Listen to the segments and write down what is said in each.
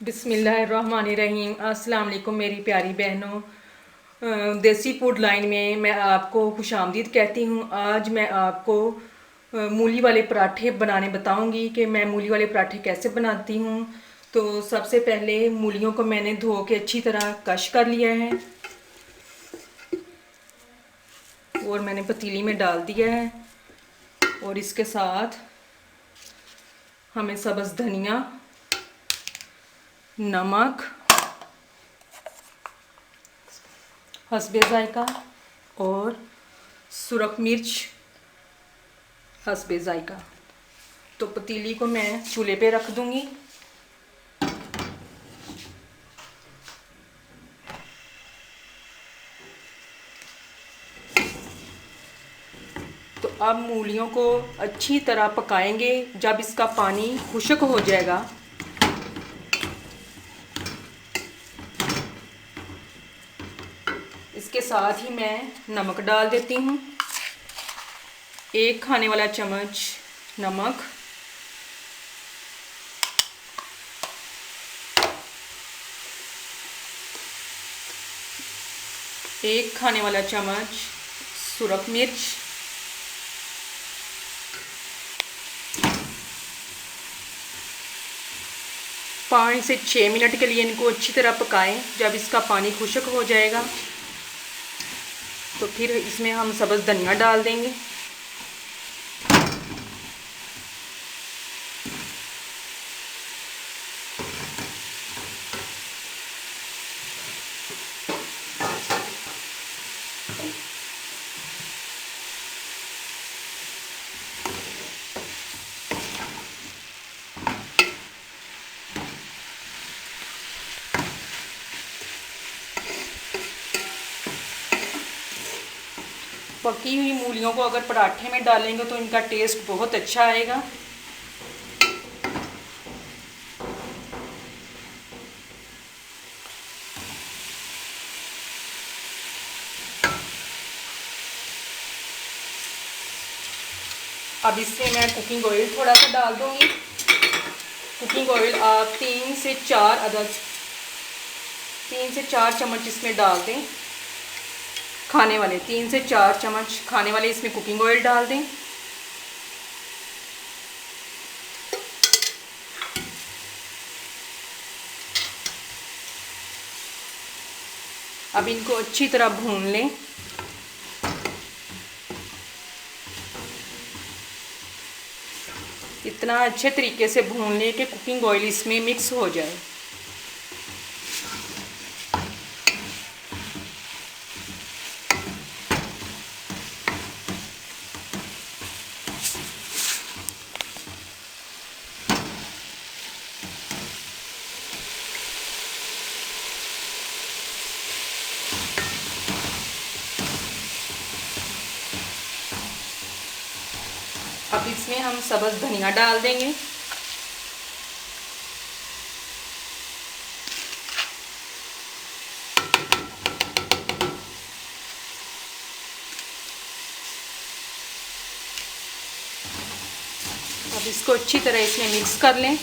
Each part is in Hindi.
बिस्मिल्लाहिर्रहमानिर्रहीम। अस्सलाम वालेकुम मेरी प्यारी बहनों। देसी फूड लाइन में मैं आपको खुशामदीद कहती हूँ। आज मैं आपको मूली वाले पराठे बनाने बताऊँगी कि मैं मूली वाले पराठे कैसे बनाती हूँ। तो सबसे पहले मूलियों को मैंने धो के अच्छी तरह कश कर लिया है और मैंने पतीली में डाल दिया है। और इसके साथ हमें सब्ज़ धनिया, नमक, हस्बे ज़ायका और सुरख मिर्च हस्बे ज़ायका। तो पतीली को मैं चूल्हे पे रख दूंगी। तो अब मूलियों को अच्छी तरह पकाएंगे। जब इसका पानी खुश्क हो जाएगा इसके साथ ही मैं नमक डाल देती हूँ। 1 खाने वाला चम्मच नमक, 1 खाने वाला चम्मच सुरख मिर्च, 5 से 6 मिनट के लिए इनको अच्छी तरह पकाएं। जब इसका पानी खुश्क हो जाएगा तो फिर इसमें हम सब्ज़ धनिया डाल देंगे। पकी हुई मूलियों को अगर पराठे में डालेंगे तो इनका टेस्ट बहुत अच्छा आएगा। अब इसमें मैं कुकिंग ऑयल थोड़ा सा डाल दूंगी। कुकिंग ऑयल आप 3 से 4 चम्मच इसमें डाल दें। खाने वाले 3 से 4 चम्मच खाने वाले इसमें कुकिंग ऑयल डाल दें। अब इनको अच्छी तरह भून लें। इतना अच्छे तरीके से भून लें कि कुकिंग ऑयल इसमें मिक्स हो जाए। अब इसमें हम सब्ज़ धनिया डाल देंगे। अब इसको अच्छी तरह इसमें मिक्स कर लें।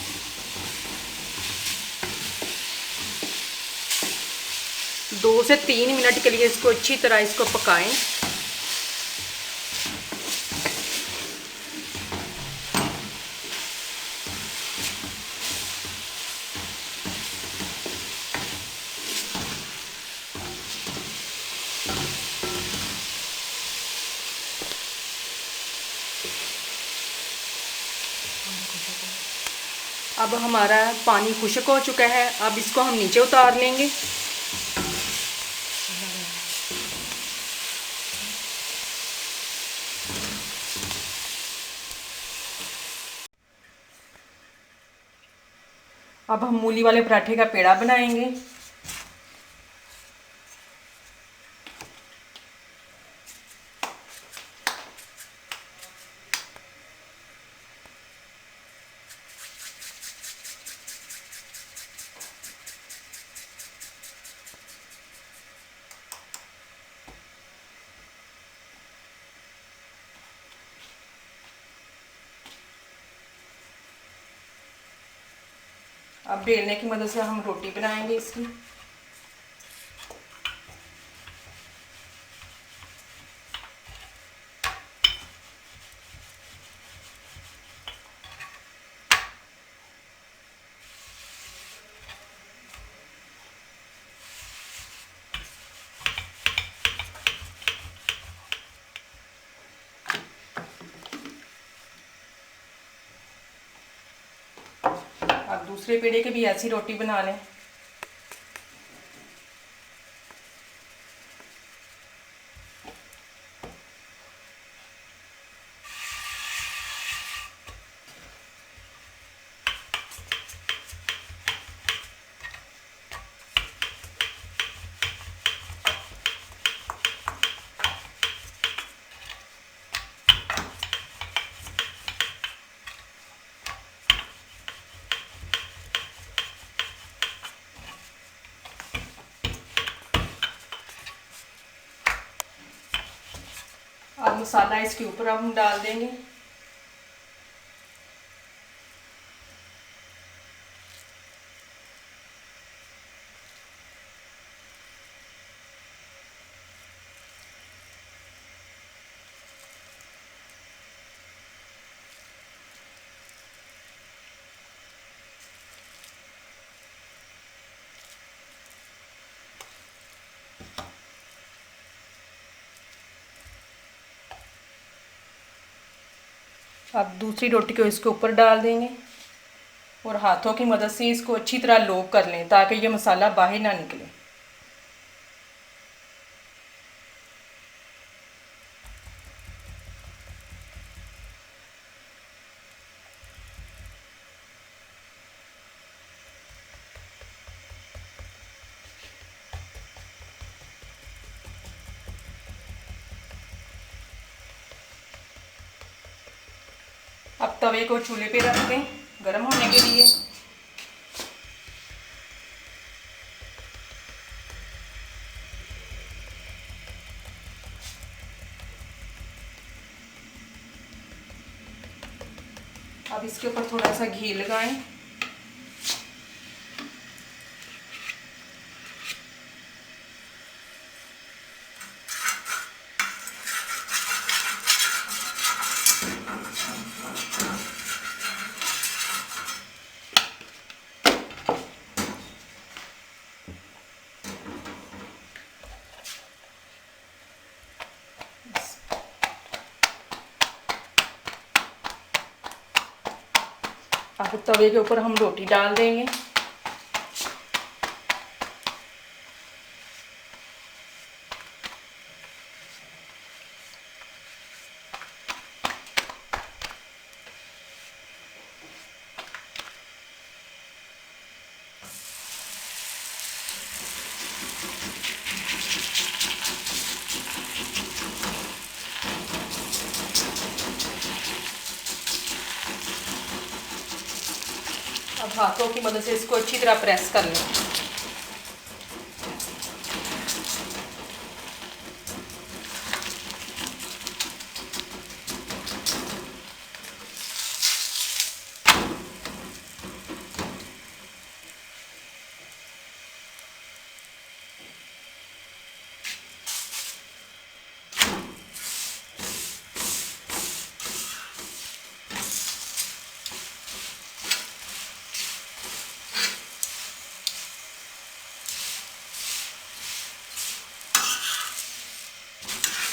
दो से 3 मिनट के लिए इसको अच्छी तरह इसको पकाएं। अब हमारा पानी खुश्क हो चुका है। अब इसको हम नीचे उतार लेंगे। अब हम मूली वाले पराठे का पेड़ा बनाएंगे। अब बेलने की मदद से हम रोटी बनाएंगे इसकी। अब दूसरे पेड़े की भी ऐसी रोटी बना लें। अब मसाला इसके ऊपर अब हम डाल देंगे। अब दूसरी रोटी को इसके ऊपर डाल देंगे और हाथों की मदद से इसको अच्छी तरह लोक कर लें ताकि ये मसाला बाहर ना निकले। अब तवे को चूल्हे पे रख दें गर्म होने के लिए। अब इसके ऊपर थोड़ा सा घी लगाएं। अब तवे के ऊपर हम रोटी डाल देंगे। अब हाथों की मदद से इसको अच्छी तरह प्रेस कर लें।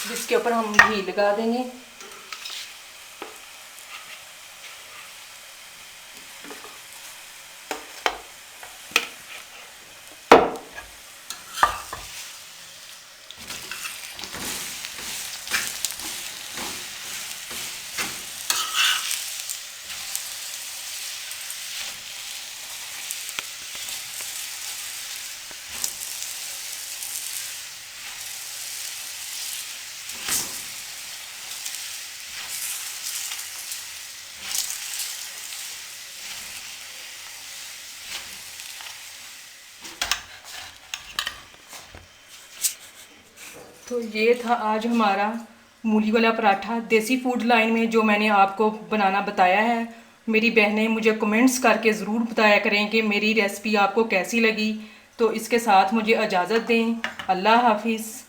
जिसके ऊपर हम घी लगा देंगे। तो ये था आज हमारा मूली वाला पराठा देसी फूड लाइन में जो मैंने आपको बनाना बताया है। मेरी बहनें मुझे कमेंट्स करके ज़रूर बताया करें कि मेरी रेसिपी आपको कैसी लगी। तो इसके साथ मुझे इजाज़त दें। अल्लाह हाफिज़।